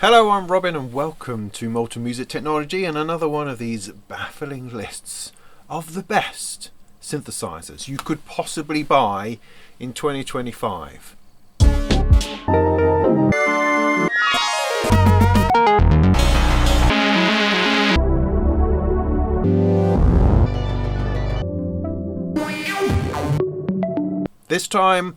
Hello, I'm Robin and welcome to Multi-Music Technology and another one of these baffling lists of the best synthesizers you could possibly buy in 2025. This time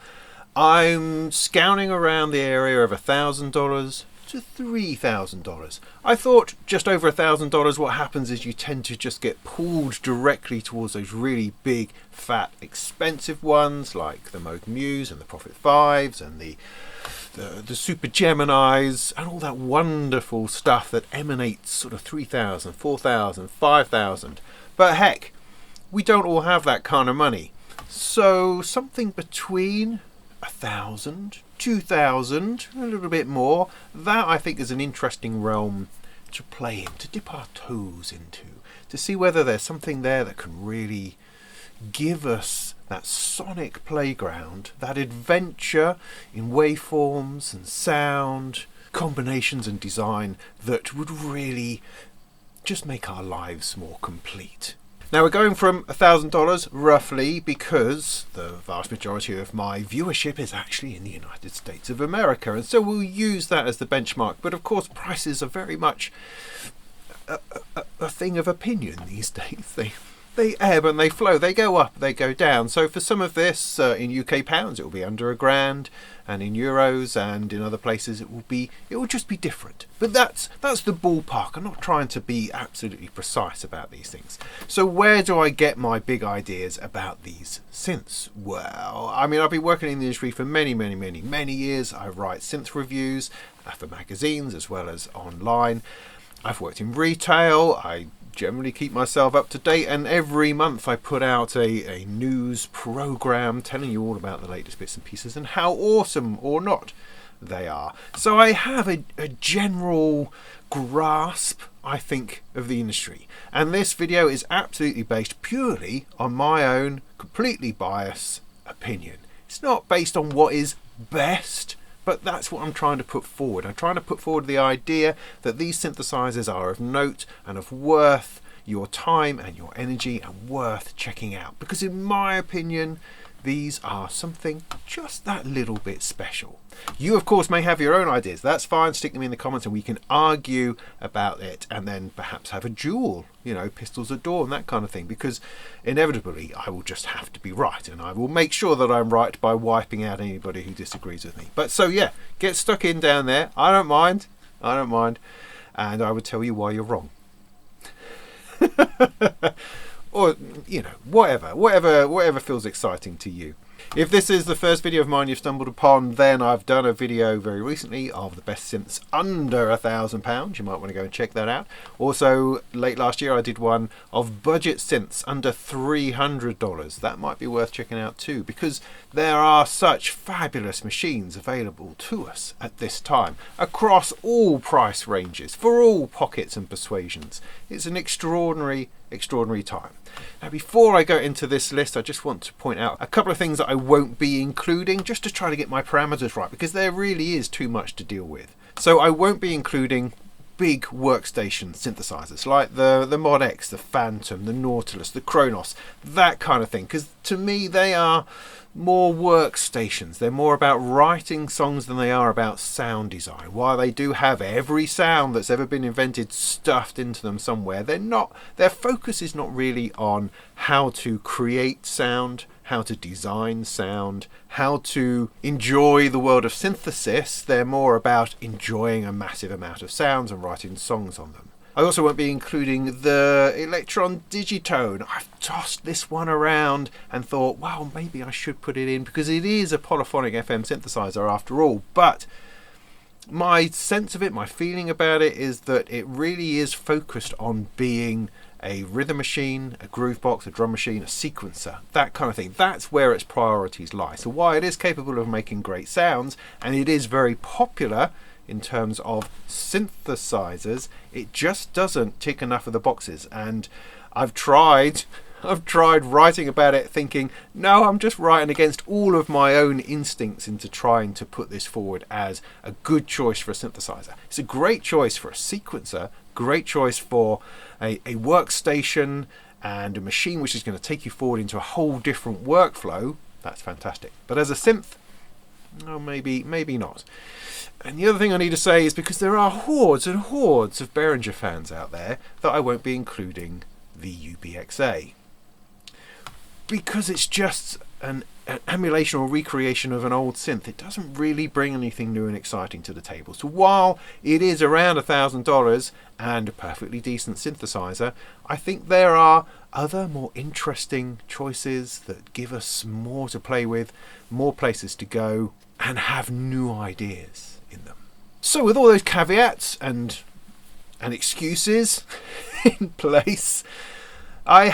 I'm scouting around the area of $1,000 to $3,000. I thought just over $1,000, what happens is you tend to just get pulled directly towards those really big, fat, expensive ones like the Moog Muse and the Prophet 5s and the Super Geminis and all that wonderful stuff that emanates sort of 3,000, 4,000, 5,000. But heck, we don't all have that kind of money. So something between 1,000, 2,000, a little bit more, that I think is an interesting realm to play in, to dip our toes into, to see whether there's something there that can really give us that sonic playground, that adventure in waveforms and sound, combinations and design that would really just make our lives more complete. Now we're going from $1,000 roughly because the vast majority of my viewership is actually in the United States of America, and so we'll use that as the benchmark. But of course prices are very much a thing of opinion these days. They ebb and they flow, they go up, they go down. So for some of this in UK pounds it will be under £1,000, and in euros and in other places it will just be different. But that's the ballpark. I'm not trying to be absolutely precise about these things. So where do I get my big ideas about these synths? Well, I mean, I've been working in the industry for many years. I write synth reviews for magazines as well as online. I've worked in retail. I generally keep myself up to date, and every month I put out a news program telling you all about the latest bits and pieces and how awesome or not they are. So I have a general grasp, I think, of the industry, and this video is absolutely based purely on my own completely biased opinion. It's not based on what is best, but that's what I'm trying to put forward. I'm trying to put forward the idea that these synthesizers are of note and of worth your time and your energy and worth checking out. Because in my opinion, these are something just that little bit special. You, of course, may have your own ideas. That's fine. Stick them in the comments and we can argue about it and then perhaps have a duel, pistols at dawn, that kind of thing. Because inevitably, I will just have to be right. And I will make sure that I'm right by wiping out anybody who disagrees with me. But so, yeah, get stuck in down there. I don't mind. And I would tell you why you're wrong. Or, whatever feels exciting to you. If this is the first video of mine you've stumbled upon, then I've done a video very recently of the best synths under £1,000. You might want to go and check that out. Also, late last year I did one of budget synths under $300. That might be worth checking out too, because there are such fabulous machines available to us at this time, across all price ranges, for all pockets and persuasions. It's an extraordinary time. Now, before I go into this list, I just want to point out a couple of things that I won't be including, just to try to get my parameters right, because there really is too much to deal with. So I won't be including big workstation synthesizers like the Mod X, the Phantom, the Nautilus, the Kronos, that kind of thing, because to me they are more workstations. They're more about writing songs than they are about sound design. While they do have every sound that's ever been invented stuffed into them somewhere, their focus is not really on how to create sound, how to design sound, how to enjoy the world of synthesis. They're more about enjoying a massive amount of sounds and writing songs on them. I also won't be including the Electron Digitone. I've tossed this one around and thought, well, maybe I should put it in because it is a polyphonic FM synthesizer after all. But my sense of it, my feeling about it is that it really is focused on being a rhythm machine, a groove box, a drum machine, a sequencer, that kind of thing. That's where its priorities lie. So while it is capable of making great sounds and it is very popular in terms of synthesizers, it just doesn't tick enough of the boxes. And I've tried I've tried writing about it thinking, no, I'm just writing against all of my own instincts into trying to put this forward as a good choice for a synthesizer. It's a great choice for a sequencer, great choice for a workstation and a machine which is going to take you forward into a whole different workflow. That's fantastic. But as a synth, oh, maybe not. And the other thing I need to say is because there are hordes and hordes of Behringer fans out there that I won't be including the UBXA. Because it's just an emulation or recreation of an old synth. It doesn't really bring anything new and exciting to the table. So while it is around $1,000 and a perfectly decent synthesizer, I think there are other more interesting choices that give us more to play with, more places to go, and have new ideas in them. So with all those caveats and excuses in place, I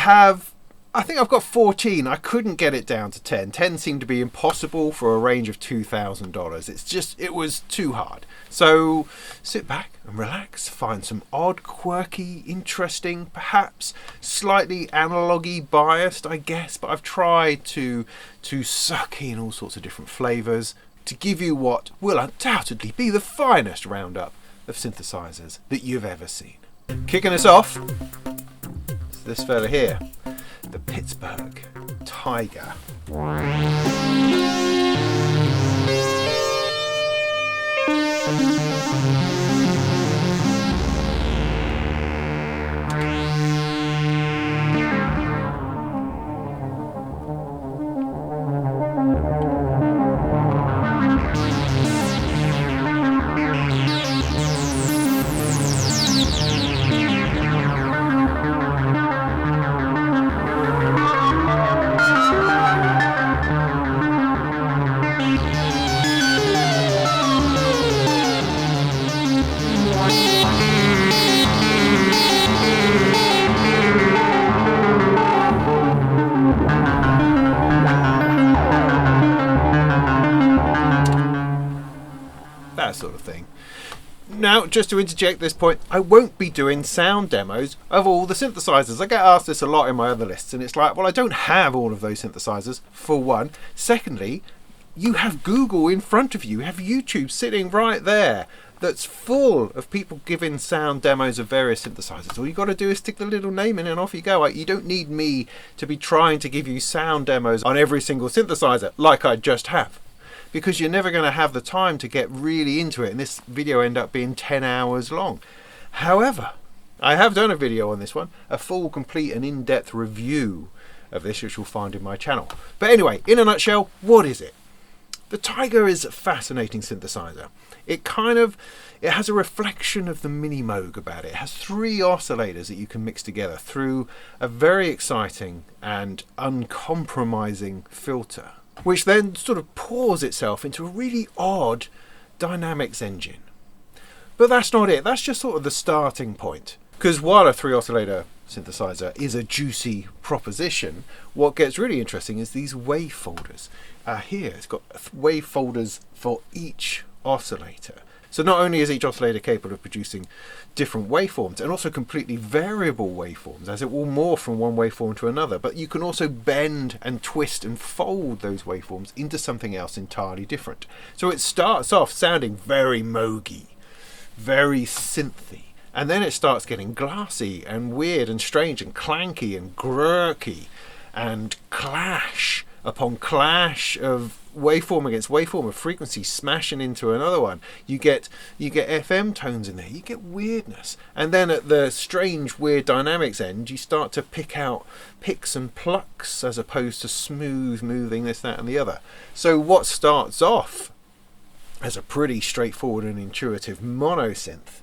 think I've got 14. I couldn't get it down to 10. 10 seemed to be impossible for a range of $2,000. It was too hard. So sit back and relax, find some odd, quirky, interesting, perhaps slightly analogy biased, I guess, but I've tried to suck in all sorts of different flavours to give you what will undoubtedly be the finest roundup of synthesizers that you've ever seen. Kicking us off, it's this fella here, the Pittsburgh Taiga. Sort of thing. Now, just to interject this point, I won't be doing sound demos of all the synthesizers. I get asked this a lot in my other lists, and it's like, well, I don't have all of those synthesizers, for one. Secondly, you have Google in front of you, you have YouTube sitting right there that's full of people giving sound demos of various synthesizers. All you got to do is stick the little name in and off you go. You don't need me to be trying to give you sound demos on every single synthesizer like I just have, because you're never going to have the time to get really into it, and this video end up being 10 hours long. However, I have done a video on this one, a full, complete and in-depth review of this, which you'll find in my channel. But anyway, in a nutshell, what is it? The Taiga is a fascinating synthesizer. It has a reflection of the Mini Moog about it. It has 3 oscillators that you can mix together through a very exciting and uncompromising filter, which then sort of pours itself into a really odd dynamics engine. But that's not it. That's just sort of the starting point. Because while a 3 oscillator synthesizer is a juicy proposition, what gets really interesting is these wave folders. Here, it's got wave folders for each oscillator. So not only is each oscillator capable of producing different waveforms, and also completely variable waveforms, as it will morph from one waveform to another, but you can also bend and twist and fold those waveforms into something else entirely different. So it starts off sounding very Moogy, very synthy, and then it starts getting glassy and weird and strange and clanky and grurky, and clash upon clash of waveform against waveform, of frequency smashing into another one. You get FM tones in there, you get weirdness, and then at the strange weird dynamics end you start to pick out picks and plucks as opposed to smooth moving, this, that and the other. So what starts off as a pretty straightforward and intuitive mono synth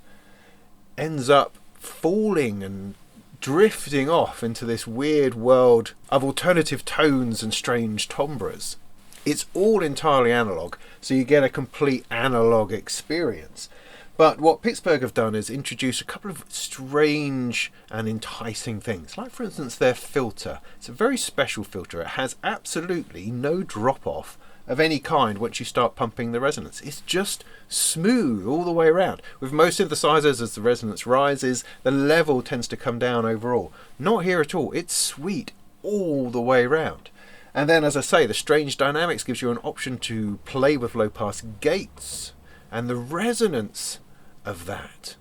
ends up falling and drifting off into this weird world of alternative tones and strange timbres. It's all entirely analog, so you get a complete analog experience. But what Pittsburgh have done is introduce a couple of strange and enticing things. Like, for instance, their filter. It's a very special filter. It has absolutely no drop-off of any kind once you start pumping the resonance. It's just smooth all the way around. With most synthesizers, as the resonance rises, the level tends to come down overall. Not here at all. It's sweet all the way round. And then, as I say, the Strange Dynamics gives you an option to play with low pass gates and the resonance of that,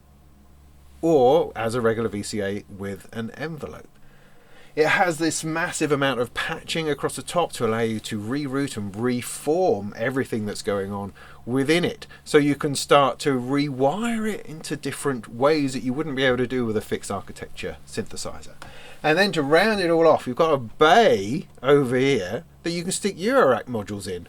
or as a regular VCA with an envelope. It has this massive amount of patching across the top to allow you to reroute and reform everything that's going on within it. So you can start to rewire it into different ways that you wouldn't be able to do with a fixed architecture synthesizer. And then to round it all off, you've got a bay over here that you can stick Eurorack modules in.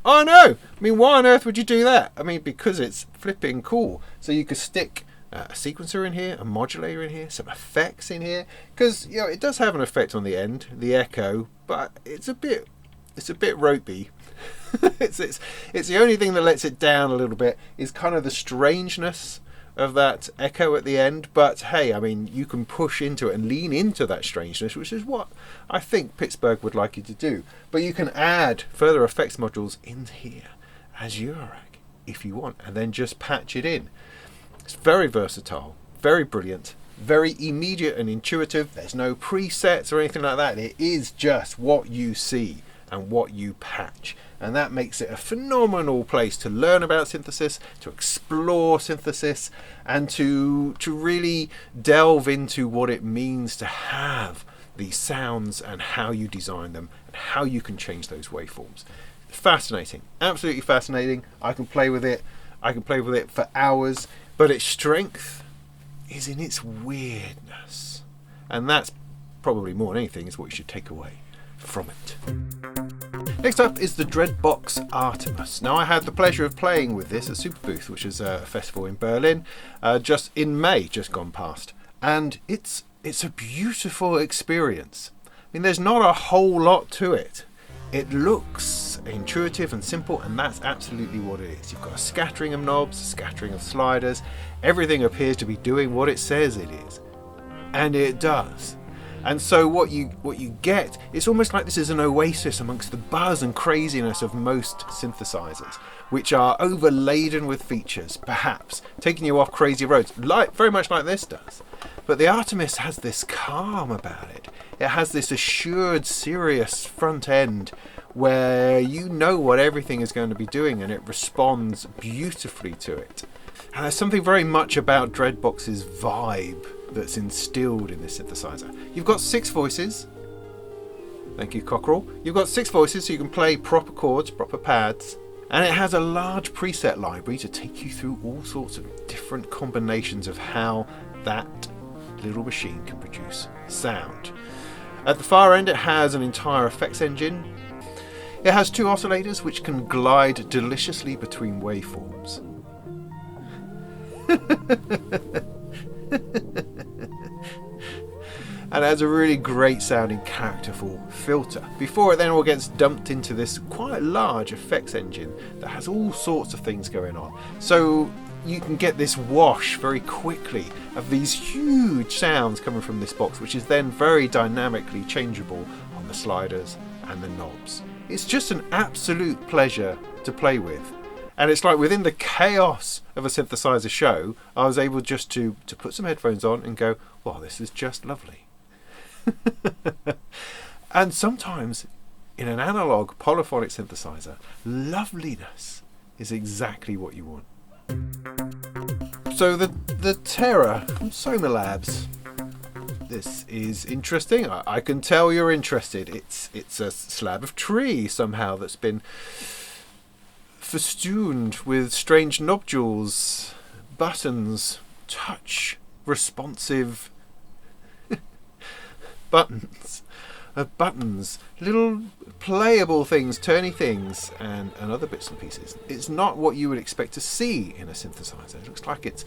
Oh no! I mean, why on earth would you do that? I mean, because it's flipping cool. So you could stick a sequencer in here, a modulator in here, some effects in here, because it does have an effect on the end, the echo, but it's a bit ropey. it's the only thing that lets it down a little bit is kind of the strangeness of that echo at the end. But hey, I mean, you can push into it and lean into that strangeness, which is what I think Pittsburgh would like you to do. But you can add further effects modules in here as Eurorack if you want, and then just patch it in. It's very versatile, very brilliant, very immediate and intuitive. There's no presets or anything like that. It is just what you see and what you patch. And that makes it a phenomenal place to learn about synthesis, to explore synthesis, and to really delve into what it means to have these sounds and how you design them and how you can change those waveforms. Fascinating, absolutely fascinating. I can play with it. I can play with it for hours. But its strength is in its weirdness. And that's probably more than anything is what you should take away from it. Next up is the Dreadbox Artemis. Now, I had the pleasure of playing with this at Superbooth, which is a festival in Berlin, just in May, just gone past. And it's a beautiful experience. I mean, there's not a whole lot to it. It looks intuitive and simple, and that's absolutely what it is. You've got a scattering of knobs, a scattering of sliders. Everything appears to be doing what it says it is. And it does. And so what you get, it's almost like this is an oasis amongst the buzz and craziness of most synthesizers, which are overladen with features, perhaps, taking you off crazy roads, very much like this does. But the Artemis has this calm about it. It has this assured, serious front end where you know what everything is going to be doing, and it responds beautifully to it. And there's something very much about Dreadbox's vibe that's instilled in this synthesizer. You've got 6 voices. Thank you, Cockerel. You've got 6 voices, so you can play proper chords, proper pads. And it has a large preset library to take you through all sorts of different combinations of how that little machine can produce sound. At the far end, it has an entire effects engine. It has 2 oscillators which can glide deliciously between waveforms. And it has a really great sounding characterful filter before it then all gets dumped into this quite large effects engine that has all sorts of things going on. So you can get this wash very quickly of these huge sounds coming from this box, which is then very dynamically changeable on the sliders and the knobs. It's just an absolute pleasure to play with. And it's like within the chaos of a synthesizer show, I was able just to put some headphones on and go, wow, this is just lovely. And sometimes in an analog polyphonic synthesizer, loveliness is exactly what you want. So the Terra from Soma Labs. This is interesting. I can tell you're interested. It's a slab of tree somehow that's been festooned with strange nodules, buttons, touch responsive buttons, little playable things, turny things, and other bits and pieces. It's not what you would expect to see in a synthesizer. It looks like it's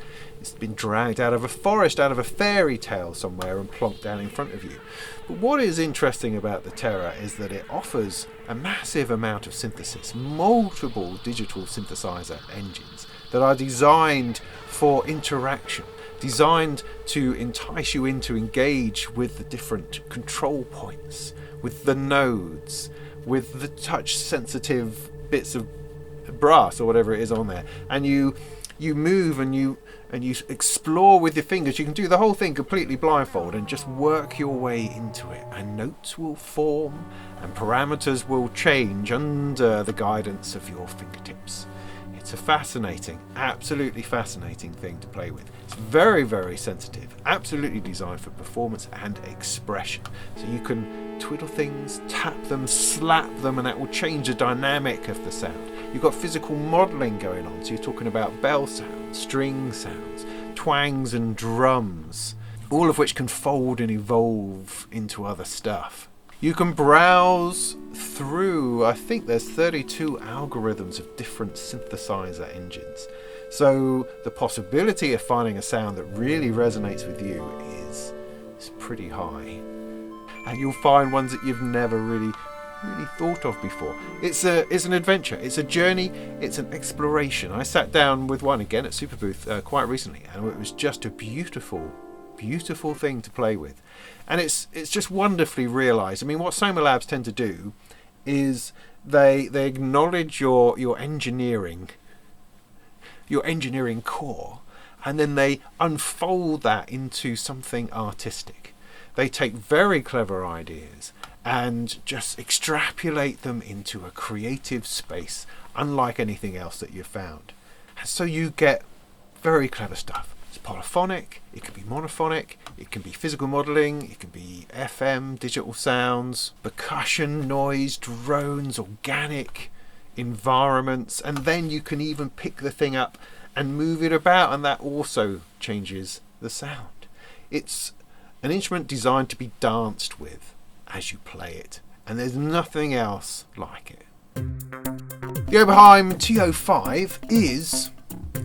been dragged out of a forest, out of a fairy tale somewhere and plonked down in front of you. But what is interesting about the Terra is that it offers a massive amount of synthesis, multiple digital synthesizer engines that are designed for interaction, designed to entice you in to engage with the different control points, with the nodes, with the touch sensitive bits of brass or whatever it is on there, and you you move and you explore with your fingers. You can do the whole thing completely blindfold and just work your way into it, and notes will form and parameters will change under the guidance of your fingertips. It's a fascinating, absolutely fascinating thing to play with. It's very, very sensitive, absolutely designed for performance and expression. So you can twiddle things, tap them, slap them, and that will change the dynamic of the sound. You've got physical modelling going on, so you're talking about bell sounds, string sounds, twangs and drums, all of which can fold and evolve into other stuff. You can browse through, I think there's 32 algorithms of different synthesizer engines. So the possibility of finding a sound that really resonates with you is pretty high. And you'll find ones that you've never really thought of before. It's an adventure, it's a journey, it's an exploration. I sat down with one again at Super Booth quite recently, and it was just a beautiful thing to play with. And it's just wonderfully realised. I mean, what Soma Labs tend to do is they acknowledge your engineering core, and then they unfold that into something artistic. They take very clever ideas and just extrapolate them into a creative space unlike anything else that you've found. And so you get very clever stuff. It's polyphonic, it can be monophonic, it can be physical modelling, it can be FM, digital sounds, percussion, noise, drones, organic environments, and then you can even pick the thing up and move it about, and that also changes the sound. It's an instrument designed to be danced with as you play it, and there's nothing else like it. The Oberheim TEO-5 is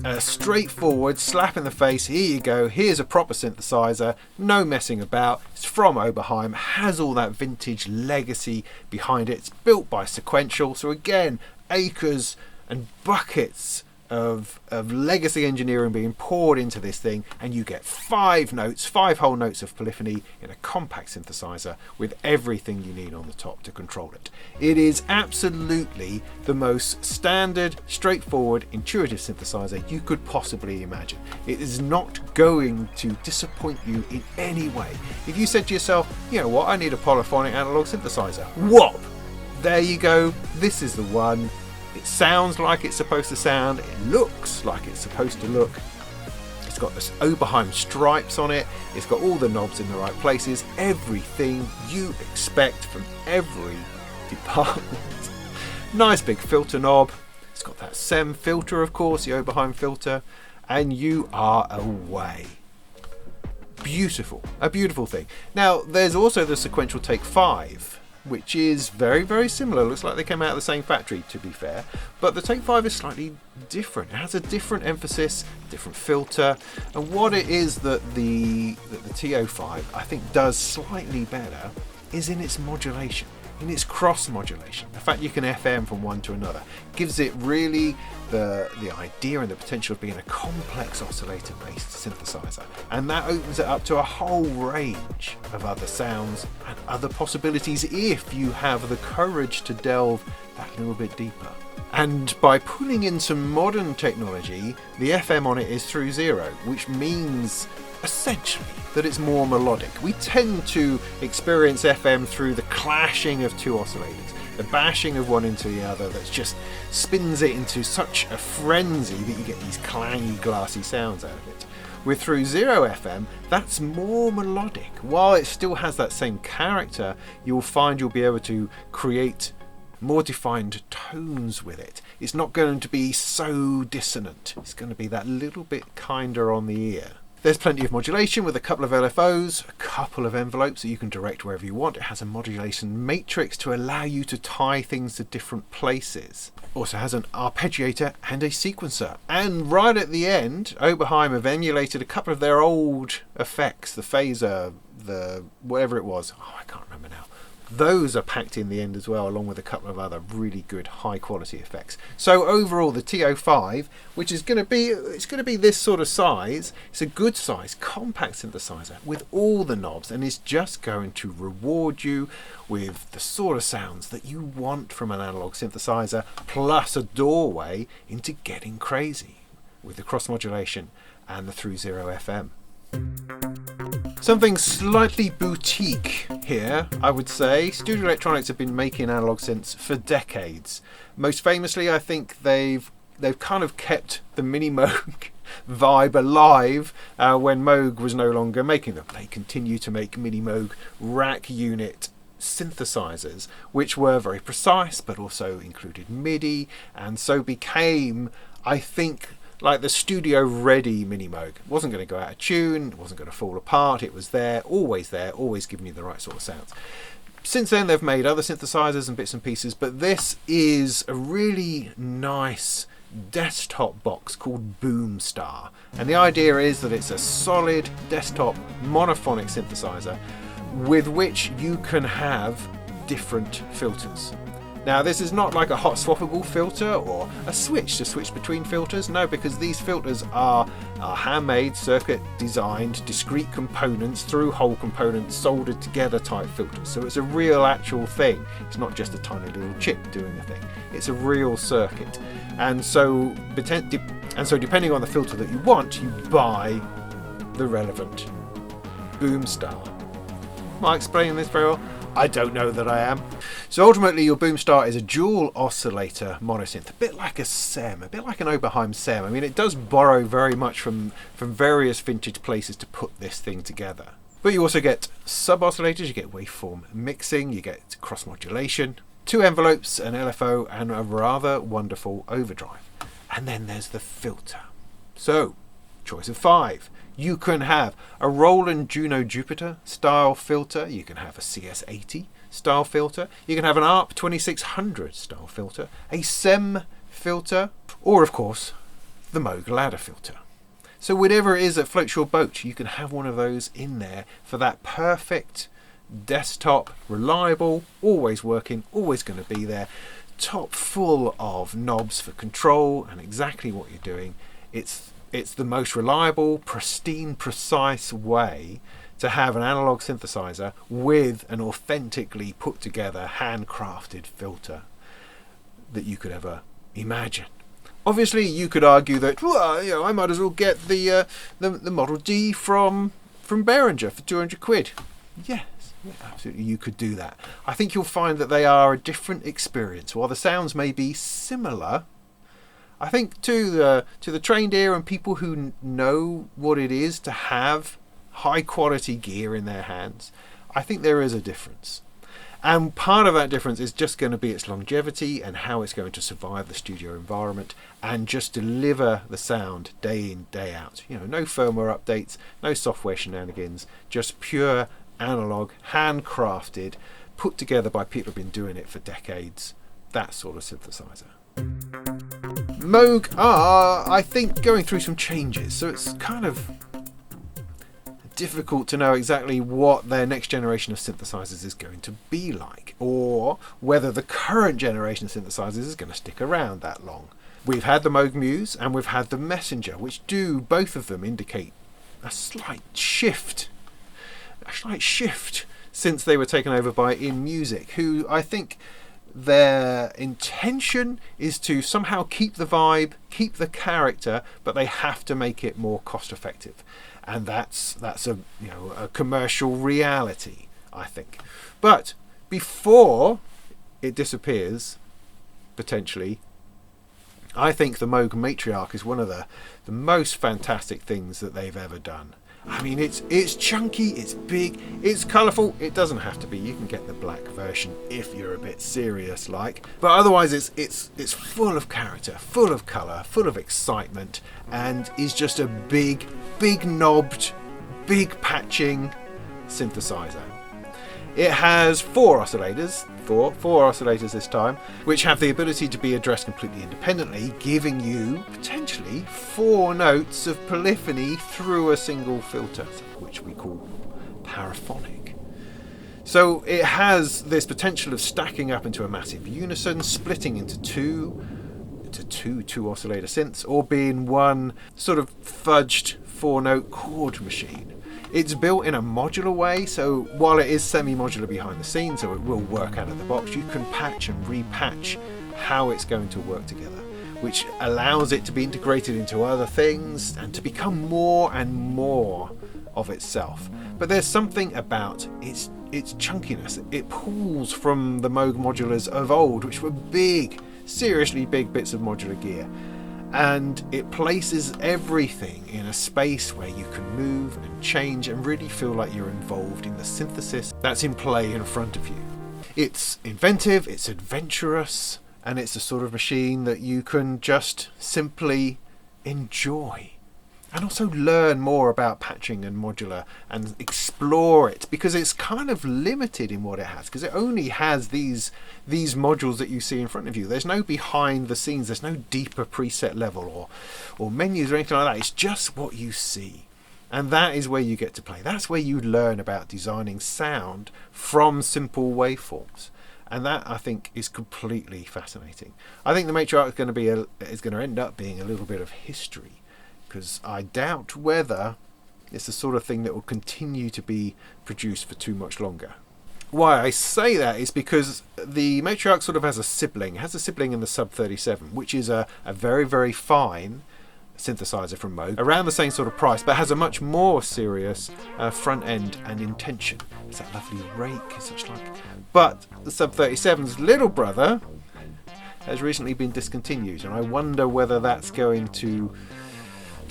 a straightforward slap in the face. Here you go, here's a proper synthesizer, no messing about. It's from Oberheim, has all that vintage legacy behind it. It's built by Sequential, so again, acres and buckets of legacy engineering being poured into this thing, and you get 5 whole notes of polyphony in a compact synthesizer with everything you need on the top to control it. It is absolutely the most standard, straightforward, intuitive synthesizer you could possibly imagine. It is not going to disappoint you in any way. If you said to yourself, you know what, I need a polyphonic analog synthesizer, whoop, there you go, this is the one. It sounds like it's supposed to sound, it looks like it's supposed to look. It's got this Oberheim stripes on it, it's got all the knobs in the right places, everything you expect from every department. Nice big filter knob, it's got that SEM filter, of course, the Oberheim filter, and you are away. Beautiful, a beautiful thing. Now there's also the Sequential Take 5, which is very, very similar. Looks like they came out of the same factory, to be fair, but the Take 5 is slightly different. It has a different emphasis, different filter, and what it is that the TEO-5 I think does slightly better is in its modulation, in its cross modulation. The fact you can FM from one to another gives it really the idea and the potential of being a complex oscillator based synthesizer, and that opens it up to a whole range of other sounds and other possibilities if you have the courage to delve that little bit deeper. And by pulling in some modern technology, the FM on it is through zero, which means essentially that it's more melodic. We tend to experience FM through the clashing of two oscillators, the bashing of one into the other that just spins it into such a frenzy that you get these clangy, glassy sounds out of it. With through zero FM, that's more melodic. While it still has that same character, you'll find you'll be able to create more defined tones with it. It's not going to be so dissonant. It's going to be that little bit kinder on the ear. There's plenty of modulation with a couple of LFOs, a couple of envelopes that you can direct wherever you want. It has a modulation matrix to allow you to tie things to different places. Also has an arpeggiator and a sequencer. And right at the end, Oberheim have emulated a couple of their old effects, the phaser, the whatever it was. Oh, I can't remember now. Those are packed in the end as well, along with a couple of other really good high quality effects. So overall, the TEO-5, which is going to be this sort of size, it's a good size compact synthesizer with all the knobs, and it's just going to reward you with the sort of sounds that you want from an analog synthesizer, plus a doorway into getting crazy. with the cross modulation and the through zero FM. Something slightly boutique here, I would say. Studio Electronics have been making analog synths for decades. Most famously, I think they've kind of kept the mini Moog vibe alive when Moog was no longer making them. They continue to make mini Moog rack unit synthesizers, which were very precise but also included MIDI, and so became, I think, like the studio ready mini Moog. It wasn't going to go out of tune, it wasn't going to fall apart, it was there, always giving you the right sort of sounds. Since then they've made other synthesizers and bits and pieces, but this is a really nice desktop box called Boomstar, and the idea is that it's a solid desktop monophonic synthesizer with which you can have different filters. Now, this is not like a hot swappable filter or a switch to switch between filters. No, because these filters are handmade, circuit designed, discrete components, through hole components, soldered together type filters. So it's a real actual thing. It's not just a tiny little chip doing a thing. It's a real circuit. And so depending on the filter that you want, you buy the relevant Boomstar. Am I explaining this very well? I don't know that I am. So ultimately your Boomstar is a dual oscillator monosynth, a bit like a SEM, a bit like an Oberheim SEM. I mean, it does borrow very much from various vintage places to put this thing together. But you also get sub-oscillators, you get waveform mixing, you get cross modulation, 2 envelopes, an LFO, and a rather wonderful overdrive. And then there's the filter. So, choice of 5. You can have a Roland Juno-Jupiter style filter, you can have a CS80 style filter, you can have an ARP 2600 style filter, a SEM filter, or of course the Moog ladder filter. So whatever it is that floats your boat, you can have one of those in there for that perfect desktop, reliable, always working, always going to be there, top full of knobs for control and exactly what you're doing. It's the most reliable, pristine, precise way to have an analog synthesizer with an authentically put together, handcrafted filter that you could ever imagine. Obviously, you could argue that, well, you know, I might as well get the Model D from Behringer for 200 quid. Yes, yeah, absolutely, you could do that. I think you'll find that they are a different experience. While the sounds may be similar, I think to the trained ear and people who know what it is to have high quality gear in their hands, I think there is a difference. And part of that difference is just going to be its longevity and how it's going to survive the studio environment and just deliver the sound day in, day out. You know, no firmware updates, no software shenanigans, just pure analog, handcrafted, put together by people who've been doing it for decades. That sort of synthesizer. Moog are, I think, going through some changes, so it's kind of difficult to know exactly what their next generation of synthesizers is going to be like, or whether the current generation of synthesizers is going to stick around that long. We've had the Moog Muse and we've had the Messenger, which do, both of them, indicate a slight shift since they were taken over by InMusic, who I think their intention is to somehow keep the vibe, keep the character, but they have to make it more cost effective, and that's a commercial reality, I think. But before it disappears, potentially, I think the Moog Matriarch is one of the most fantastic things that they've ever done. I mean, it's chunky, it's big, it's colourful. It doesn't have to be. You can get the black version if you're a bit serious like. But otherwise, it's full of character, full of colour, full of excitement, and is just a big knobbed, big patching synthesizer. It has 4 oscillators, four oscillators this time, which have the ability to be addressed completely independently, giving you potentially 4 notes of polyphony through a single filter, which we call paraphonic. So it has this potential of stacking up into a massive unison, splitting into two oscillator synths, or being one sort of fudged 4-note chord machine. It's built in a modular way, so while it is semi-modular behind the scenes, so it will work out of the box, you can patch and repatch how it's going to work together. which allows it to be integrated into other things and to become more and more of itself. But there's something about its chunkiness. It pulls from the Moog modulars of old, which were big, seriously big bits of modular gear, and it places everything in a space where you can move and change and really feel like you're involved in the synthesis that's in play in front of you. It's inventive, it's adventurous, and it's the sort of machine that you can just simply enjoy and also learn more about patching and modular and explore it, because it's kind of limited in what it has, because it only has these modules that you see in front of you. There's no behind the scenes, there's no deeper preset level or menus or anything like that. It's just what you see, and that is where you get to play. That's where you learn about designing sound from simple waveforms. And that, I think, is completely fascinating. I think the Matriarch is going to end up being a little bit of history, because I doubt whether it's the sort of thing that will continue to be produced for too much longer. Why I say that is because the Matriarch sort of has a sibling. It has a sibling in the Sub 37, which is a very, very fine synthesizer from Moog, around the same sort of price, but has a much more serious front end and intention. It's that lovely rake and such like. But the Sub 37's little brother has recently been discontinued, and I wonder whether that's going to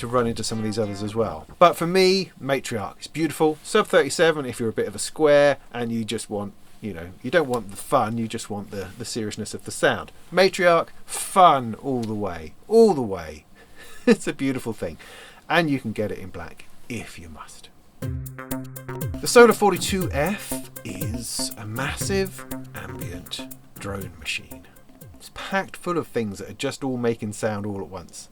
run into some of these others as well. But for me, Matriarch is beautiful. Sub 37, if you're a bit of a square and you just want, you don't want the fun, you just want the seriousness of the sound. Matriarch, fun all the way, all the way. It's a beautiful thing, and you can get it in black if you must. The Solar 42F is a massive ambient drone machine. It's packed full of things that are just all making sound all at once,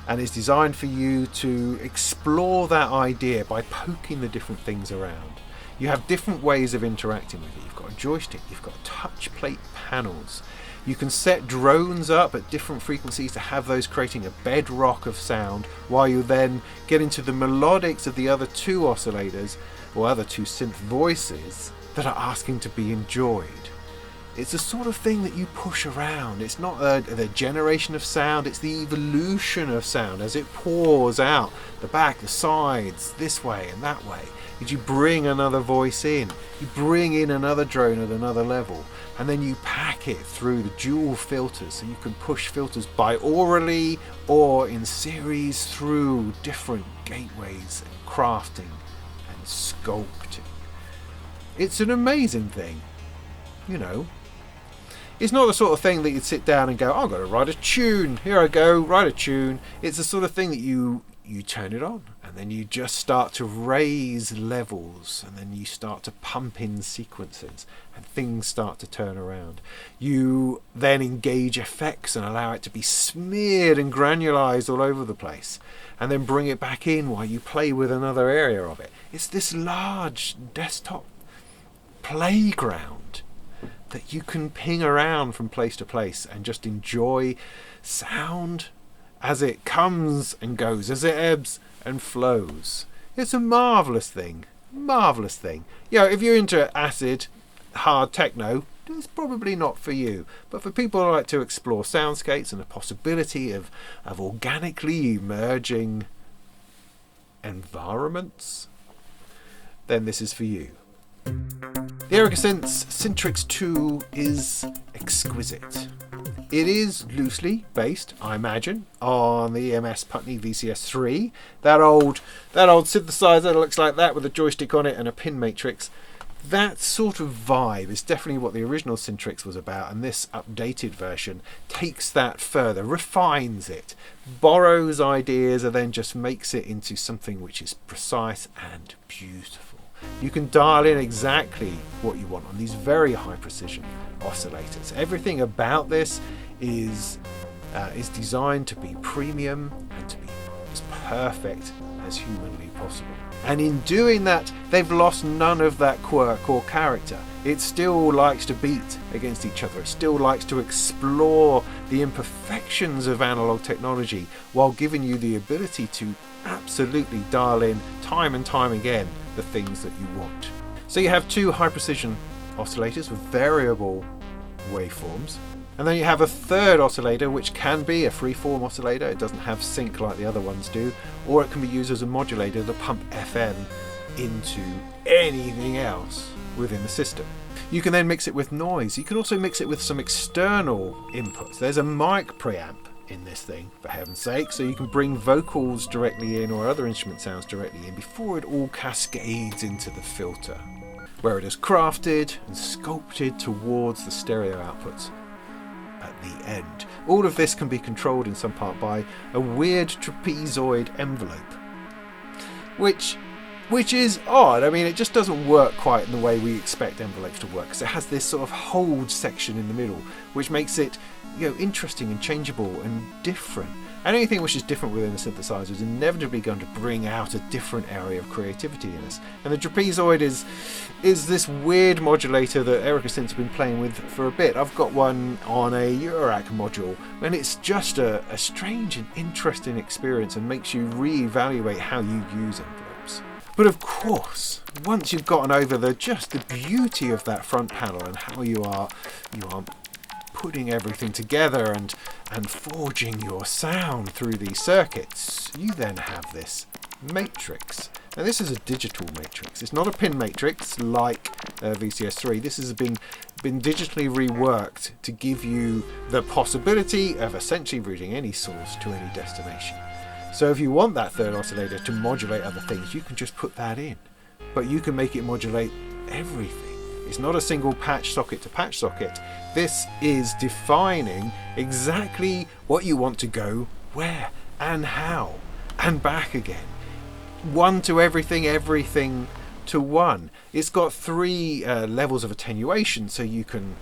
and it's designed for you to explore that idea by poking the different things around. You have different ways of interacting with it. You've got a joystick, you've got touch plate panels. You can set drones up at different frequencies to have those creating a bedrock of sound, while you then get into the melodics of the other two oscillators or other two synth voices that are asking to be enjoyed. It's the sort of thing that you push around. It's not the generation of sound, it's the evolution of sound as it pours out the back, the sides, this way and that way. You bring another voice in, you bring in another drone at another level, and then you pack it through the dual filters, so you can push filters bi-aurally or in series through different gateways and crafting and sculpting. It's an amazing thing, It's not the sort of thing that you'd sit down and go, I'm going to write a tune, here I go, write a tune. It's the sort of thing that you turn it on, and then you just start to raise levels, and then you start to pump in sequences, and things start to turn around. You then engage effects and allow it to be smeared and granulized all over the place, and then bring it back in while you play with another area of it. It's this large desktop playground that you can ping around from place to place and just enjoy sound as it comes and goes, as it ebbs and flows. It's a marvellous thing. Marvellous thing. If you're into acid, hard techno, it's probably not for you. But for people who like to explore soundscapes and the possibility of organically emerging environments, then this is for you. The Erica Synths Syntrx 2 is exquisite. It is loosely based, I imagine, on the EMS Putney VCS3. That old synthesizer that looks like that with a joystick on it and a pin matrix. That sort of vibe is definitely what the original Syntrx was about, and this updated version takes that further, refines it, borrows ideas, and then just makes it into something which is precise and beautiful. You can dial in exactly what you want on these very high precision oscillators. Everything about this is designed to be premium and to be as perfect as humanly possible. And in doing that, they've lost none of that quirk or character. It still likes to beat against each other. It still likes to explore the imperfections of analog technology while giving you the ability to absolutely dial in time and time again the things that you want. So you have two high precision oscillators with variable waveforms, And then you have a third oscillator, which can be a freeform oscillator. It doesn't have sync like the other ones do, or it can be used as a modulator to pump FM into anything else within the system. You can then mix it with noise. You can also mix it with some external inputs. There's a mic preamp in this thing, for heaven's sake, so you can bring vocals directly in or other instrument sounds directly in before it all cascades into the filter, where it is crafted and sculpted towards the stereo outputs at the end. All of this can be controlled in some part by a weird trapezoid envelope, which is odd. I mean, it just doesn't work quite in the way we expect envelopes to work, because it has this sort of hold section in the middle, which makes it, interesting and changeable and different. And anything which is different within a synthesizer is inevitably going to bring out a different area of creativity in us. And the trapezoid is this weird modulator that Erica Synths have been playing with for a bit. I've got one on a Eurorack module, and it's just a strange and interesting experience, and makes you re-evaluate how you use envelopes. But of course, once you've gotten over the beauty of that front panel and how you are putting everything together and forging your sound through these circuits, you then have this matrix. Now this is a digital matrix. It's not a pin matrix like VCS3. This has been digitally reworked to give you the possibility of essentially routing any source to any destination. So if you want that third oscillator to modulate other things, you can just put that in. But you can make it modulate everything. It's not a single patch socket to patch socket. This is defining exactly what you want to go where and how and back again. One to everything, everything to one. It's got 3 levels of attenuation, so you can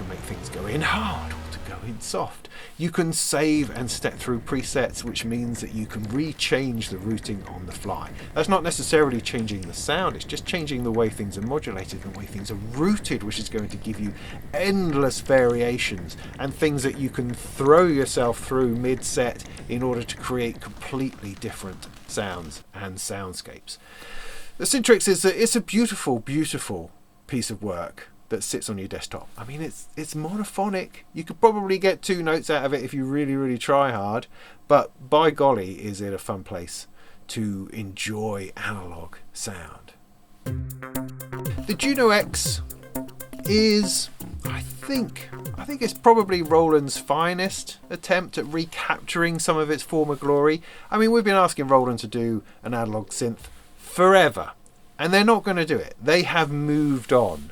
make things go in hard or to go in soft. You can save and step through presets, which means that you can re-change the routing on the fly. That's not necessarily changing the sound, it's just changing the way things are modulated, the way things are routed, which is going to give you endless variations and things that you can throw yourself through mid-set in order to create completely different sounds and soundscapes. The Syntrx is a beautiful, beautiful piece of work that sits on your desktop. I mean, it's monophonic. You could probably get 2 notes out of it if you really, really try hard, but by golly, is it a fun place to enjoy analog sound. The Juno-X is, I think it's probably Roland's finest attempt at recapturing some of its former glory. I mean, we've been asking Roland to do an analog synth forever, and they're not going to do it. They have moved on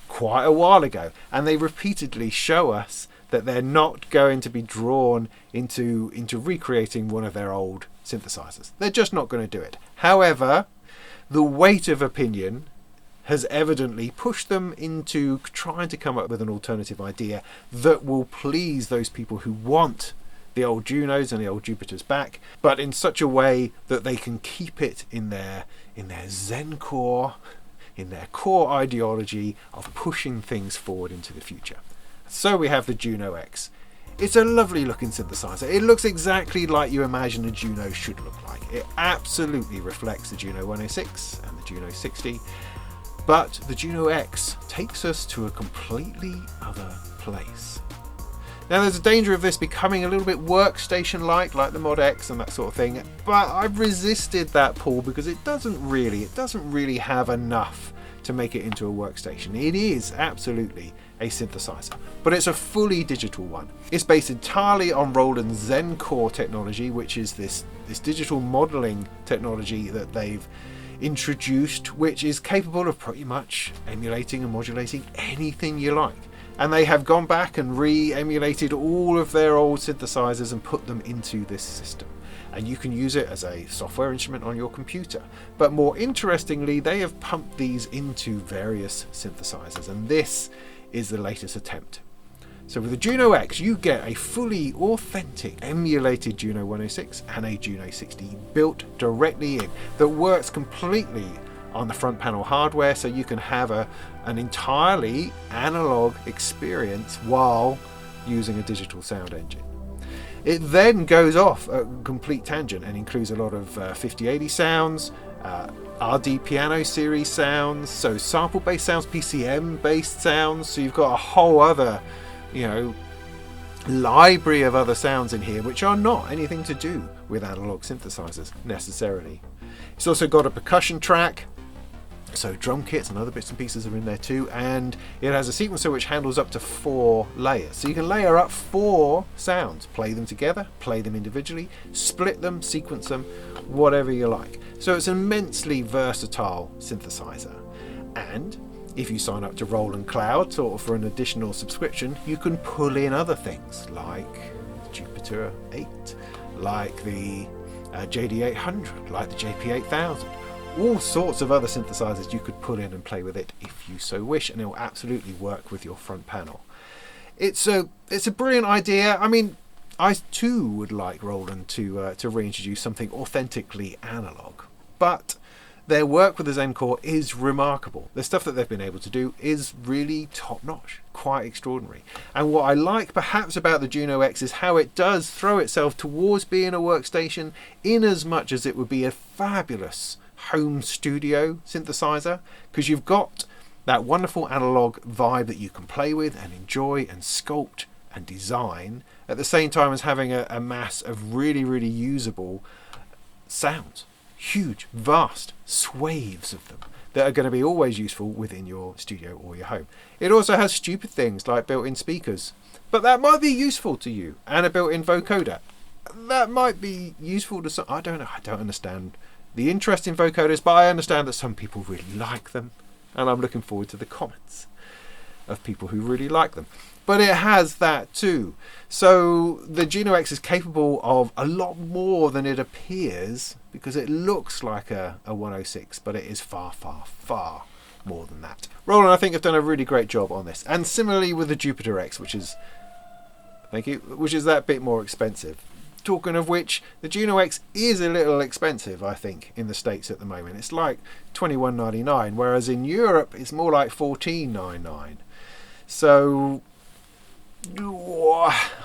quite a while ago, and they repeatedly show us that they're not going to be drawn into recreating one of their old synthesizers. They're just not going to do it. However, the weight of opinion has evidently pushed them into trying to come up with an alternative idea that will please those people who want the old Junos and the old Jupiters back, but in such a way that they can keep it in their Zen core, in their core ideology of pushing things forward into the future. So we have the Juno-X. It's a lovely looking synthesizer. It looks exactly like you imagine a Juno should look like. It absolutely reflects the Juno 106 and the Juno 60, but the Juno-X takes us to a completely other place. Now there's a danger of this becoming a little bit workstation-like the Mod X and that sort of thing, but I've resisted that pull because it doesn't really have enough to make it into a workstation. It is absolutely a synthesizer, but it's a fully digital one. It's based entirely on Roland's Zen Core technology, which is this digital modeling technology that they've introduced, which is capable of pretty much emulating and modulating anything you like. And they have gone back and re-emulated all of their old synthesizers and put them into this system. And you can use it as a software instrument on your computer. But more interestingly, they have pumped these into various synthesizers, and this is the latest attempt. So with the Juno-X, you get a fully authentic emulated Juno 106 and a Juno 60 built directly in that works completely on the front panel hardware, so you can have an entirely analog experience while using a digital sound engine. It then goes off a complete tangent and includes a lot of 5080 sounds, RD piano series sounds, so sample based sounds, PCM based sounds, so you've got a whole other you know, library of other sounds in here which are not anything to do with analog synthesizers necessarily. It's also got a percussion track, so drum kits and other bits and pieces are in there too, and it has a sequencer which handles up to 4 layers. So you can layer up 4 sounds, play them together, play them individually, split them, sequence them, whatever you like. So it's an immensely versatile synthesizer. And if you sign up to Roland Cloud sort of for an additional subscription, you can pull in other things like the Jupiter 8, like the JD800, like the JP8000. All sorts of other synthesizers you could pull in and play with it if you so wish, and it will absolutely work with your front panel. It's a brilliant idea. I mean, I too would like Roland to reintroduce something authentically analog, but their work with the Zen Core is remarkable. The stuff that they've been able to do is really top-notch, quite extraordinary. And what I like perhaps about the Juno-X is how it does throw itself towards being a workstation in as much as it would be a fabulous home studio synthesizer, because you've got that wonderful analog vibe that you can play with and enjoy and sculpt and design at the same time as having a mass of really, really usable sounds. Huge, vast swathes of them that are going to be always useful within your studio or your home. It also has stupid things like built-in speakers, but that might be useful to you, and a built-in vocoder. That might be useful to some. I don't know. I don't understand the interest in vocoders, but I understand that some people really like them, and I'm looking forward to the comments of people who really like them. But it has that too. So the Juno-X is capable of a lot more than it appears, because it looks like a 106, but it is far, far, far more than that. Roland, I think, have done a really great job on this. And similarly with the Jupiter X, which is that bit more expensive. Talking of which, the Juno-X is a little expensive, I think, in the States at the moment. It's like $21.99, whereas in Europe it's more like $14.99. So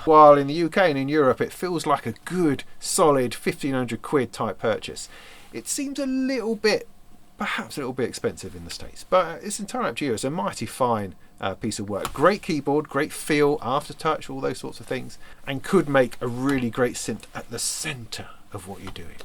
while in the UK and in Europe it feels like a good solid £1,500 type purchase, it seems perhaps a little bit expensive in the States, but it's entirely up to you. It's a mighty fine piece of work. Great keyboard, great feel, aftertouch, all those sorts of things, and could make a really great synth at the centre of what you're doing.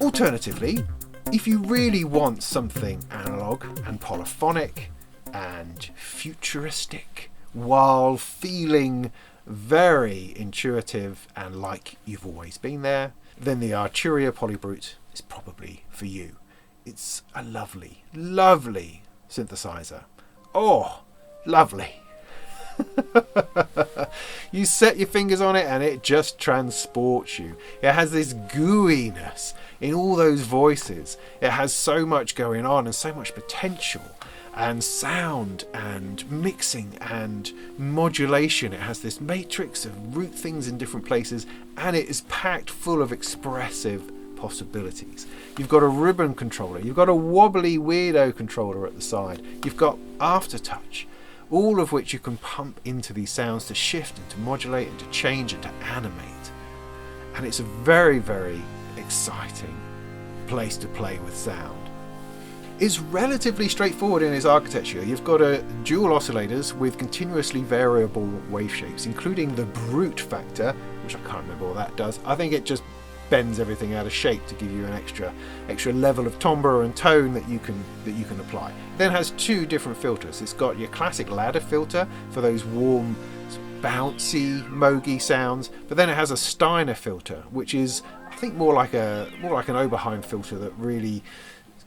Alternatively, if you really want something analog and polyphonic and futuristic while feeling very intuitive and like you've always been there, then the Arturia Polybrute is probably for you. It's a lovely, lovely synthesizer. Oh, lovely. You set your fingers on it and it just transports you. It has this gooiness in all those voices. It has so much going on and so much potential and sound and mixing and modulation. It has this matrix of root things in different places, and it is packed full of expressive possibilities. You've got a ribbon controller, you've got a wobbly weirdo controller at the side, you've got aftertouch, all of which you can pump into these sounds to shift and to modulate and to change and to animate. And it's a very, very exciting place to play with sound. It's relatively straightforward in its architecture. You've got dual oscillators with continuously variable wave shapes, including the brute factor, which I can't remember what that does. I think it just bends everything out of shape to give you an extra level of timbre and tone that you can apply. It then has 2 different filters. It's got your classic ladder filter for those warm, bouncy, mooggy sounds, but then it has a Steiner filter, which is, I think, more like an Oberheim filter that really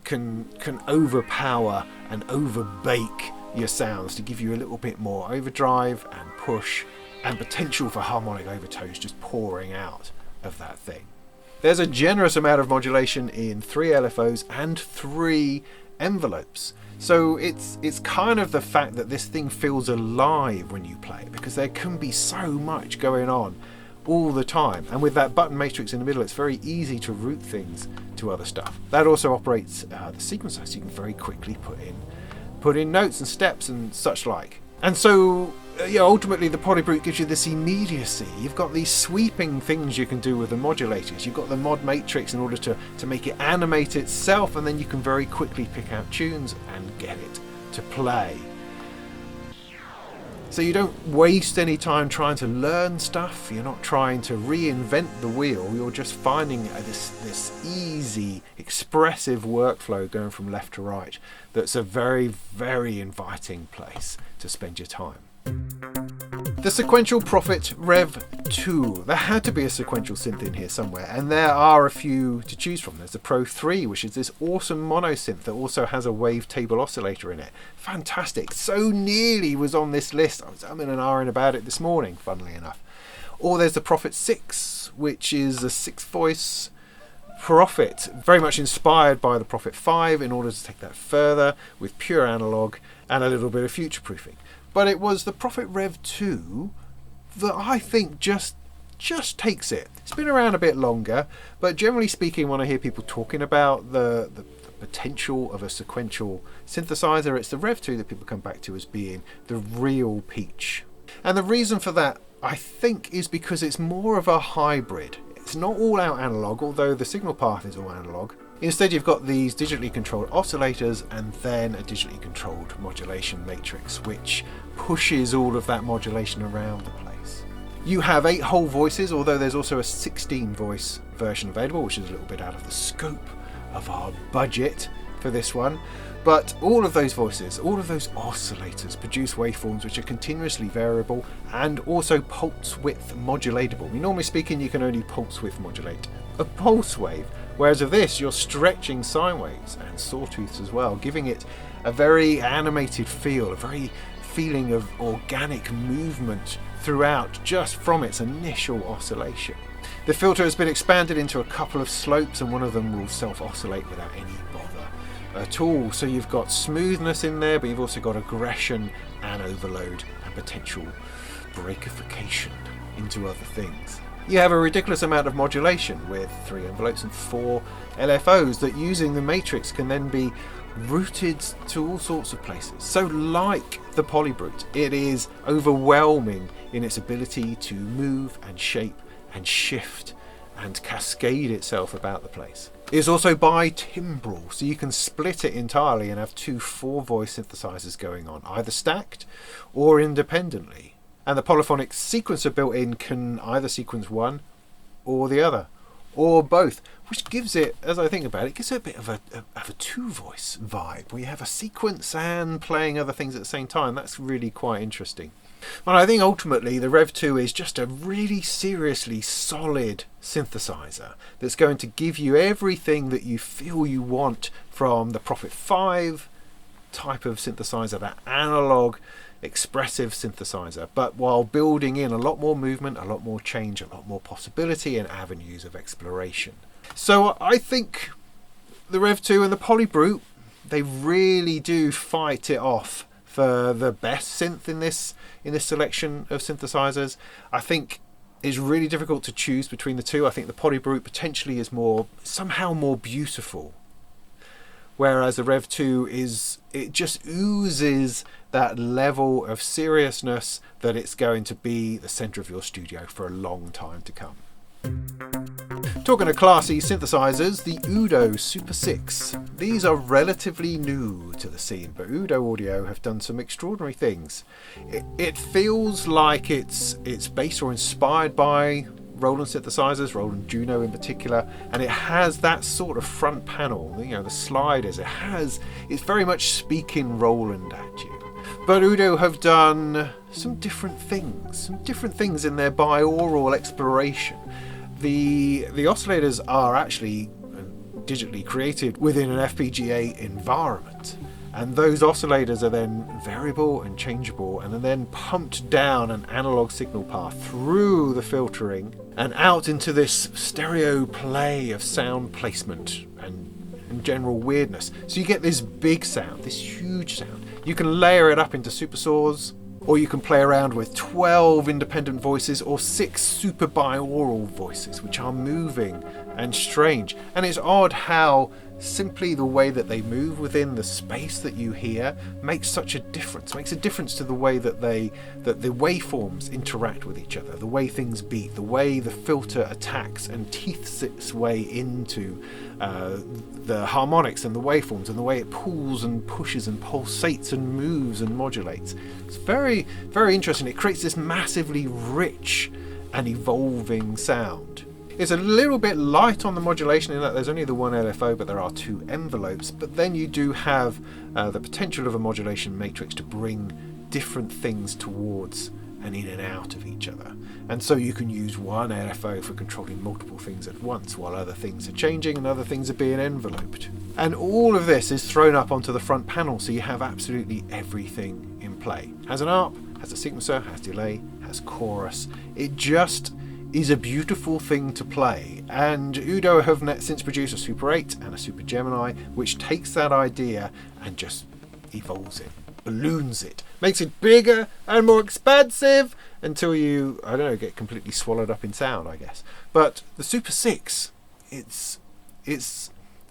can overpower and overbake your sounds to give you a little bit more overdrive and push and potential for harmonic overtones just pouring out of that thing. There's a generous amount of modulation in 3 LFOs and 3 envelopes. So it's kind of the fact that this thing feels alive when you play it, because there can be so much going on all the time, and with that button matrix in the middle, it's very easy to route things to other stuff. That also operates the sequencer, so you can very quickly put in notes and steps and such like. And so ultimately the Polybrute gives you this immediacy. You've got these sweeping things you can do with the modulators. You've got the mod matrix in order to make it animate itself, and then you can very quickly pick out tunes and get it to play. So you don't waste any time trying to learn stuff. You're not trying to reinvent the wheel. You're just finding this easy, expressive workflow going from left to right. That's a very, very inviting place to spend your time. The Sequential Prophet Rev 2. There had to be a sequential synth in here somewhere, and there are a few to choose from. There's the Pro 3, which is this awesome mono synth that also has a wavetable oscillator in it. Fantastic. So nearly was on this list. I was umming and ahhing about it this morning, funnily enough. Or there's the Prophet 6, which is a 6-voice Prophet, very much inspired by the Prophet 5 in order to take that further with pure analog and a little bit of future-proofing. But it was the Prophet Rev 2 that I think just takes it. It's been around a bit longer, but generally speaking, when I hear people talking about the potential of a sequential synthesizer, it's the Rev 2 that people come back to as being the real peach. And the reason for that, I think, is because it's more of a hybrid. It's not all out analog, although the signal path is all analog. Instead, you've got these digitally controlled oscillators and then a digitally controlled modulation matrix, which pushes all of that modulation around the place. You have 8 whole voices, although there's also a 16-voice version available, which is a little bit out of the scope of our budget for this one. But all of those voices, all of those oscillators produce waveforms which are continuously variable and also pulse width modulatable. Normally speaking, you can only pulse width modulate a pulse wave, whereas of this, you're stretching sine waves and sawtooths as well, giving it a very animated feel, a very feeling of organic movement throughout just from its initial oscillation. The filter has been expanded into a couple of slopes, and one of them will self-oscillate without any bother at all. So you've got smoothness in there, but you've also got aggression and overload and potential breakification into other things. You have a ridiculous amount of modulation with 3 envelopes and 4 LFOs that, using the matrix, can then be routed to all sorts of places. So like the Polybrute, it is overwhelming in its ability to move and shape and shift and cascade itself about the place. It is also bitimbral, so you can split it entirely and have 2 4-voice synthesizers going on, either stacked or independently. And the polyphonic sequencer built in can either sequence one or the other, or both, which gives it, as I think about it, gives it a bit of a 2-voice vibe, where you have a sequence and playing other things at the same time. That's really quite interesting. And I think ultimately the Rev 2 is just a really seriously solid synthesizer that's going to give you everything that you feel you want from the Prophet 5 type of synthesizer, that analog expressive synthesizer, but while building in a lot more movement, a lot more change, a lot more possibility and avenues of exploration. So I think the Rev 2 and the Polybrute, they really do fight it off for the best synth in this selection of synthesizers. I think it's really difficult to choose between the two. I think the Polybrute potentially is somehow more beautiful, whereas the Rev 2 it just oozes that level of seriousness that it's going to be the centre of your studio for a long time to come. Talking of classy synthesizers, the UDO Super 6. These are relatively new to the scene, but UDO Audio have done some extraordinary things. It feels like it's based or inspired by Roland synthesizers, Roland Juno in particular, and it has that sort of front panel, the sliders. It's very much speaking Roland at you. But UDO have done some different things in their binaural exploration. The oscillators are actually digitally created within an FPGA environment, and those oscillators are then variable and changeable, and are then pumped down an analog signal path through the filtering and out into this stereo play of sound placement and general weirdness. So you get this big sound, this huge sound. You can layer it up into supersaws, or you can play around with 12 independent voices or 6 super binaural voices, which are moving and strange. And it's odd how simply the way that they move within the space that you hear makes such a difference. Makes a difference to the way that the waveforms interact with each other, the way things beat, the way the filter attacks and teeths its way into the harmonics and the waveforms, and the way it pulls and pushes and pulsates and moves and modulates. It's very, very interesting. It creates this massively rich and evolving sound. It's a little bit light on the modulation in that there's only the one LFO, but there are two envelopes. But then you do have the potential of a modulation matrix to bring different things towards and in and out of each other. And so you can use one LFO for controlling multiple things at once, while other things are changing and other things are being enveloped. And all of this is thrown up onto the front panel, so you have absolutely everything in play. Has an ARP, has a sequencer, has delay, has chorus. It just is a beautiful thing to play, and UDO have since produced a Super 8 and a Super Gemini, which takes that idea and just evolves it, balloons it, makes it bigger and more expansive until you, I don't know, get completely swallowed up in sound, I guess. But the Super 6, it's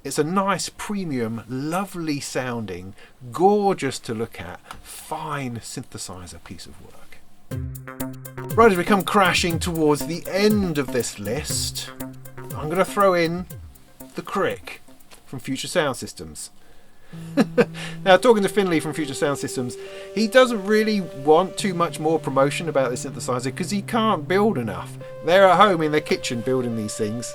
a nice premium, lovely sounding, gorgeous to look at, fine synthesizer piece of work. Right, as we come crashing towards the end of this list, I'm going to throw in the Cric from Future Sound Systems. Now, talking to Finley from Future Sound Systems, he doesn't really want too much more promotion about this synthesizer because he can't build enough. They're at home in their kitchen building these things,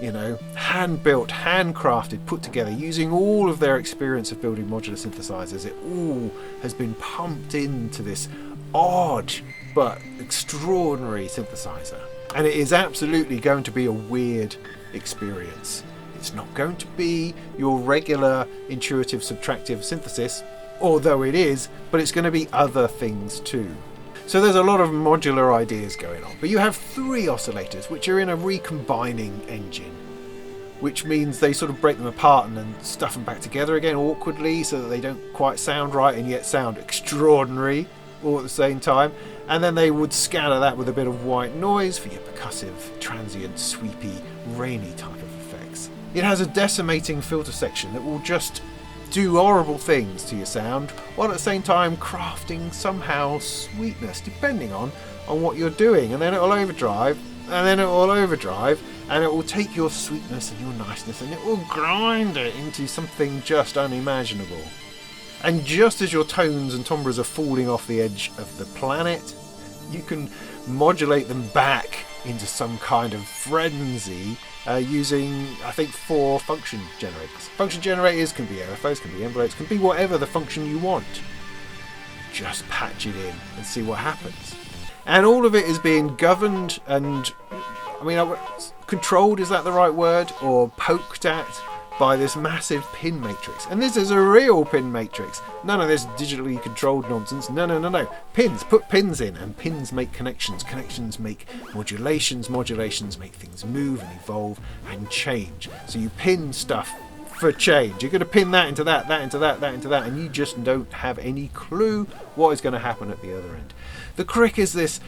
you know, hand-built, handcrafted, put together, using all of their experience of building modular synthesizers. It all has been pumped into this odd but extraordinary synthesizer, and it is absolutely going to be a weird experience. It's not going to be your regular intuitive subtractive synthesis, although it is, but it's going to be other things too. So there's a lot of modular ideas going on, but you have 3 oscillators which are in a recombining engine, which means they sort of break them apart and then stuff them back together again awkwardly so that they don't quite sound right and yet sound extraordinary all at the same time. And then they would scatter that with a bit of white noise for your percussive, transient, sweepy, rainy type of effects. It has a decimating filter section that will just do horrible things to your sound, while at the same time crafting somehow sweetness, depending on what you're doing. And then it will overdrive, and then it will overdrive, and it will take your sweetness and your niceness and it will grind it into something just unimaginable. And just as your tones and timbres are falling off the edge of the planet, you can modulate them back into some kind of frenzy using, I think, 4 function generators. Function generators can be LFOs, can be envelopes, can be whatever the function you want. Just patch it in and see what happens. And all of it is being governed and, controlled, is that the right word? Or poked at by this massive pin matrix. And this is a real pin matrix. None of this digitally controlled nonsense. No. Pins. Put pins in, and pins make connections. Connections make modulations. Modulations make things move and evolve and change. So you pin stuff for change. You're going to pin that into that, that into that, that into that, and you just don't have any clue what is going to happen at the other end. The Cric is this.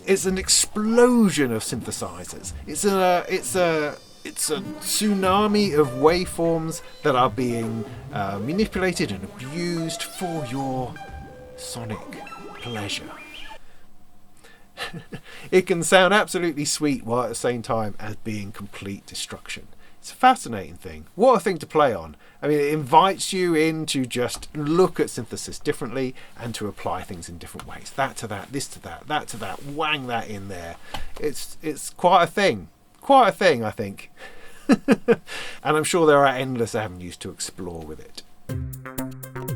It's an explosion of synthesizers. It's a tsunami of waveforms that are being manipulated and abused for your sonic pleasure. It can sound absolutely sweet while at the same time as being complete destruction. It's a fascinating thing. What a thing to play on. I mean, it invites you in to just look at synthesis differently and to apply things in different ways. That to that, this to that, that to that, wang that in there. It's quite a thing. Quite a thing, I think. And I'm sure there are endless avenues to explore with it.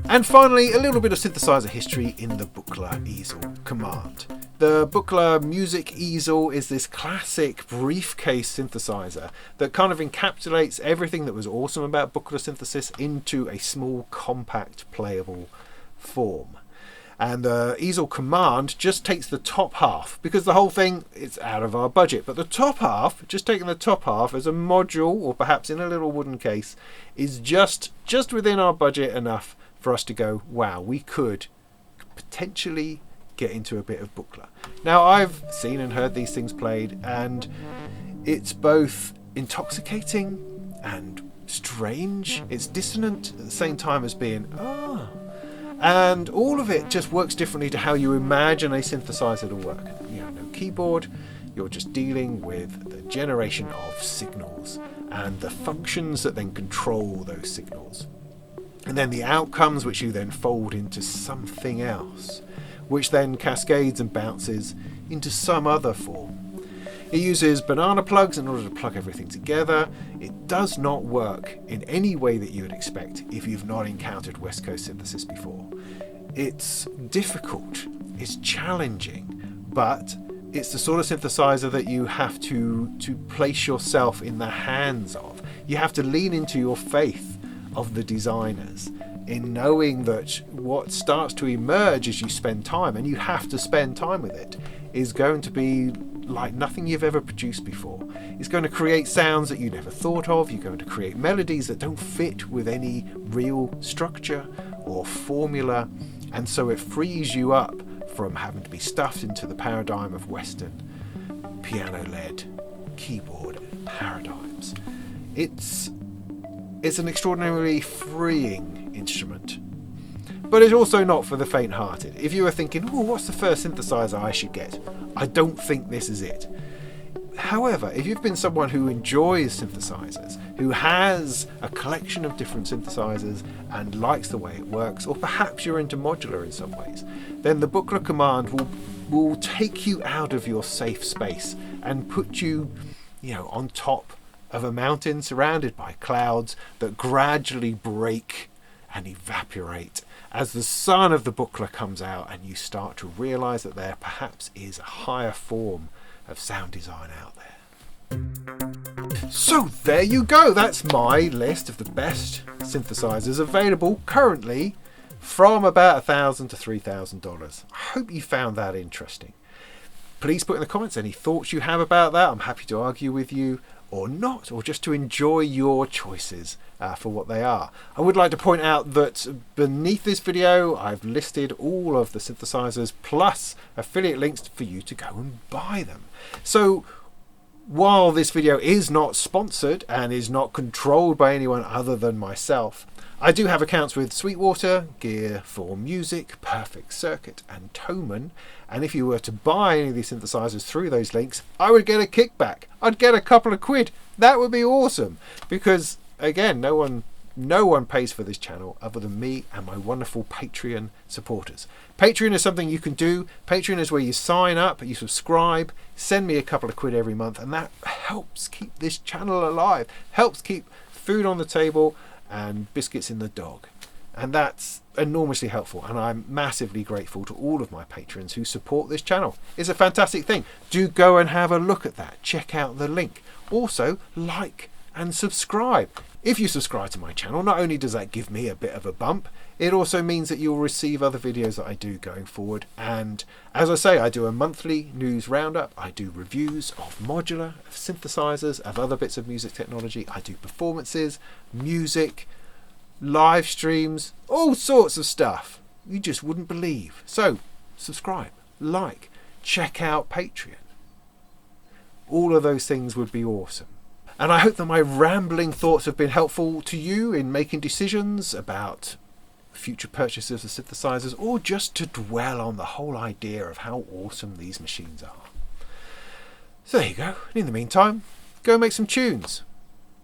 And finally, a little bit of synthesizer history in the Buchla Easel command. The Buchla Music Easel is this classic briefcase synthesizer that kind of encapsulates everything that was awesome about Buchla synthesis into a small, compact, playable form. And the Easel command just takes the top half, because the whole thing is out of our budget. But the top half, just taking the top half as a module, or perhaps in a little wooden case, is just within our budget enough for us to go, wow, we could potentially get into a bit of Buchla. Now, I've seen and heard these things played, and it's both intoxicating and strange, it's dissonant at the same time as being and all of it just works differently to how you imagine a synthesizer to work. You have no keyboard, you're just dealing with the generation of signals and the functions that then control those signals, and then the outcomes which you then fold into something else, which then cascades and bounces into some other form. It uses banana plugs in order to plug everything together. It does not work in any way that you would expect if you've not encountered West Coast synthesis before. It's difficult, it's challenging, but it's the sort of synthesizer that you have to place yourself in the hands of. You have to lean into your faith of the designers in knowing that what starts to emerge as you spend time, and you have to spend time with it, is going to be like nothing you've ever produced before. It's going to create sounds that you never thought of. You're going to create melodies that don't fit with any real structure or formula, and so it frees you up from having to be stuffed into the paradigm of Western piano-led keyboard paradigms. It's an extraordinarily freeing instrument, but it's also not for the faint-hearted. If you were thinking, oh, what's the first synthesizer I should get? I don't think this is it. However, if you've been someone who enjoys synthesizers, who has a collection of different synthesizers and likes the way it works, or perhaps you're into modular in some ways, then the Buchla command will take you out of your safe space and put you, on top of a mountain surrounded by clouds that gradually break and evaporate as the sun of the Buchla comes out, and you start to realize that there perhaps is a higher form of sound design out there. So there you go, that's my list of the best synthesizers available currently from about $1,000 to $3,000. I hope you found that interesting. Please put in the comments any thoughts you have about that. I'm happy to argue with you or not, or just to enjoy your choices for what they are. I would like to point out that beneath this video I've listed all of the synthesizers plus affiliate links for you to go and buy them. So while this video is not sponsored and is not controlled by anyone other than myself, I do have accounts with Sweetwater, Gear for Music, Perfect Circuit and Thomann, and if you were to buy any of these synthesizers through those links, I would get a kickback. I'd get a couple of quid. That would be awesome, because again, no one pays for this channel other than me and my wonderful Patreon supporters. Patreon is something you can do. Patreon is where you sign up, you subscribe, send me a couple of quid every month, and that helps keep this channel alive, helps keep food on the table and biscuits in the dog, and that's enormously helpful, and I'm massively grateful to all of my patrons who support this channel. It's a fantastic thing. Do go and have a look at that, check out the link. Also, like and subscribe. If you subscribe to my channel, not only does that give me a bit of a bump, it also means that you'll receive other videos that I do going forward. And as I say, I do a monthly news roundup. I do reviews of modular, of synthesizers, of other bits of music technology. I do performances, music, live streams, all sorts of stuff you just wouldn't believe. So subscribe, like, check out Patreon. All of those things would be awesome. And I hope that my rambling thoughts have been helpful to you in making decisions about future purchases of synthesizers, or just to dwell on the whole idea of how awesome these machines are. So there you go. In the meantime, go make some tunes.